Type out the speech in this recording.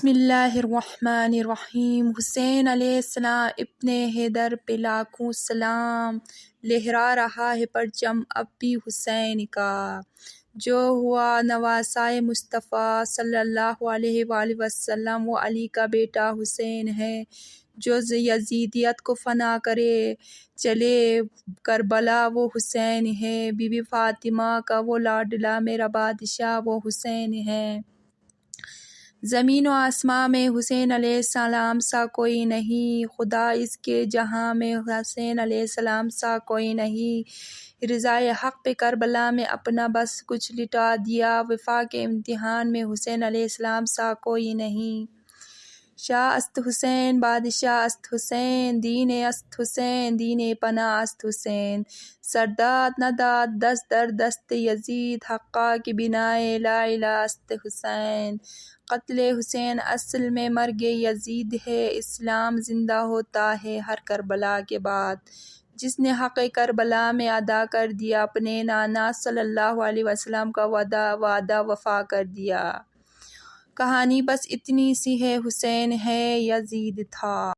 بسم اللہ الرحمن الرحیم۔ حسین علیہ السلام ابن حیدر پہ لاکھوں سلام، لہرا رہا ہے پرچم اب بھی حسین کا، جو ہوا نواسۂ مصطفیٰ صلی اللہ علیہ وآلہ وسلم، وہ علی کا بیٹا حسین ہے، جو یزیدیت کو فنا کرے چلے کربلا وہ حسین ہے، بی بی فاطمہ کا وہ لاڈلا میرا بادشاہ وہ حسین ہے۔ زمین و آسماں میں حسین علیہ السلام سا کوئی نہیں، خدا اس کے جہاں میں حسین علیہ السلام سا کوئی نہیں، رضائے حق پہ کربلا میں اپنا بس کچھ لٹا دیا، وفا کے امتحان میں حسین علیہ السلام سا کوئی نہیں۔ شاہ است حسین، بادشاہ است حسین، دین است حسین، دین پناہ است حسین، سرداد نداد دست در دست یزید، حقہ کی بنائے لا الہ است حسین۔ قتل حسین اصل میں مرگ یزید ہے، اسلام زندہ ہوتا ہے ہر کربلا کے بعد، جس نے حق کربلا میں ادا کر دیا اپنے نانا صلی اللہ علیہ وسلم کا وعدہ وفا کر دیا۔ کہانی بس اتنی سی ہے، حسین ہے، یزید تھا۔